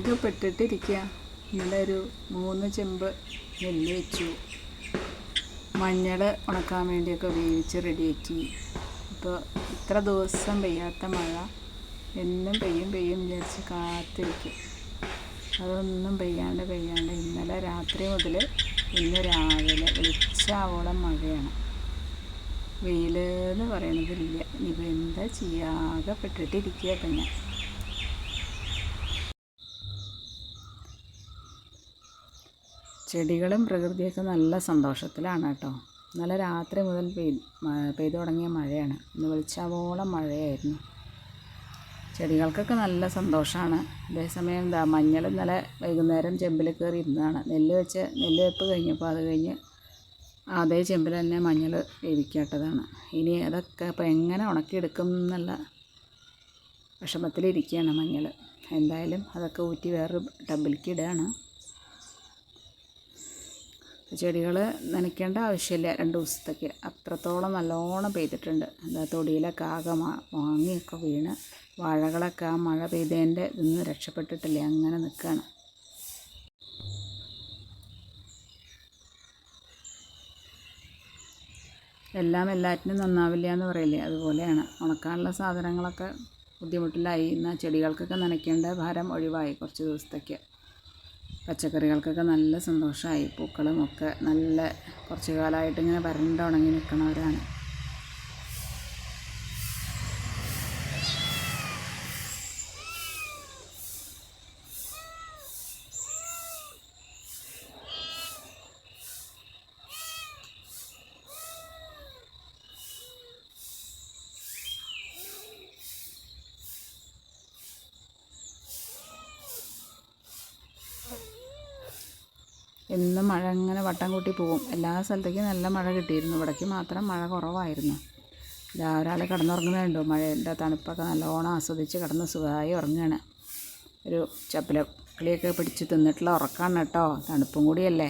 പാകപ്പെട്ടിട്ടിരിക്കുക. ഇന്നലെ ഒരു 3 ചെമ്പ് നെല്ല് വെച്ചു. മഞ്ഞൾ ഉണക്കാൻ വേണ്ടിയൊക്കെ വേവിച്ച് റെഡിയാക്കി. ഇപ്പോൾ ഇത്ര ദിവസം പെയ്യാത്ത മഴ എന്നും പെയ്യും വിചാരിച്ച് കാത്തിരിക്കും. അതൊന്നും പെയ്യാണ്ട് ഇന്നലെ രാത്രി മുതൽ ഇന്ന് രാവിലെ വെളിച്ചാവോളം മഴയാണ്. വെയിലെന്ന് പറയണതില്ല. ഇനിയിപ്പോൾ എന്താ ചെയ്യാകപ്പെട്ടിട്ടിരിക്കുക. അപ്പം ഞാൻ ചെടികളും പ്രകൃതിയൊക്കെ നല്ല സന്തോഷത്തിലാണ് കേട്ടോ. ഇന്നലെ രാത്രി മുതൽ പെയ്തു തുടങ്ങിയ മഴയാണ്. ഇന്ന് വെളിച്ചാവോളം മഴയായിരുന്നു. ചെടികൾക്കൊക്കെ നല്ല സന്തോഷമാണ്. അതേസമയം മഞ്ഞൾ ഇന്നലെ വൈകുന്നേരം ചെമ്പിൽ കയറി ഇരുന്നതാണ്. നെല്ല് വെപ്പ് കഴിഞ്ഞപ്പോൾ അത് കഴിഞ്ഞ് അതേ ചെമ്പിൽ തന്നെ മഞ്ഞൾ വേവിക്കേണ്ടതാണ്. ഇനി അതൊക്കെ അപ്പോൾ എങ്ങനെ ഉണക്കിയെടുക്കും എന്നുള്ള വിഷമത്തിലിരിക്കുകയാണ് മഞ്ഞൾ. എന്തായാലും അതൊക്കെ ഊറ്റി വേറൊരു ടബിലേക്ക് ഇടുകയാണ്. ചെടികൾ നനയ്ക്കേണ്ട ആവശ്യമില്ല. 2 ദിവസത്തേക്ക് അത്രത്തോളം നല്ലോണം പെയ്തിട്ടുണ്ട്. എന്താ തൊടിയിലൊക്കെ ആകെ വാങ്ങിയൊക്കെ വീണ് വാഴകളൊക്കെ ആ മഴ പെയ്തതിൻ്റെ ഇതൊന്നും രക്ഷപ്പെട്ടിട്ടില്ല, അങ്ങനെ നിൽക്കുകയാണ്. എല്ലാറ്റിനും നന്നാവില്ല എന്ന് പറയില്ലേ, അതുപോലെയാണ്. ഉണക്കാനുള്ള സാധനങ്ങളൊക്കെ ബുദ്ധിമുട്ടിലായി. എന്നാൽ ചെടികൾക്കൊക്കെ നനയ്ക്കേണ്ട ഭാരം ഒഴിവായി കുറച്ച് ദിവസത്തേക്ക്. പച്ചക്കറികൾക്കൊക്കെ നല്ല സന്തോഷമായി. പൂക്കളും ഒക്കെ നല്ല കുറച്ച് കാലമായിട്ട് ഇങ്ങനെ ഉണങ്ങി നിൽക്കണവരാണ്. എന്നും മഴ ഇങ്ങനെ വട്ടം കൂട്ടി പോകും. എല്ലാ സ്ഥലത്തേക്കും നല്ല മഴ കിട്ടിയിരുന്നു. ഇവിടേക്ക് മാത്രം മഴ കുറവായിരുന്നു. ഒരാൾ കിടന്നുറങ്ങുന്നുണ്ടോ? മഴയുടെ തണുപ്പൊക്കെ നല്ലോണം ആസ്വദിച്ച് കിടന്ന് സുഖമായി ഉറങ്ങുകയാണ്. ഒരു ചപ്പല കിളിയൊക്കെ പിടിച്ച് തിന്നിട്ടുള്ള ഉറക്കമാണ് കേട്ടോ. തണുപ്പും കൂടിയല്ലേ.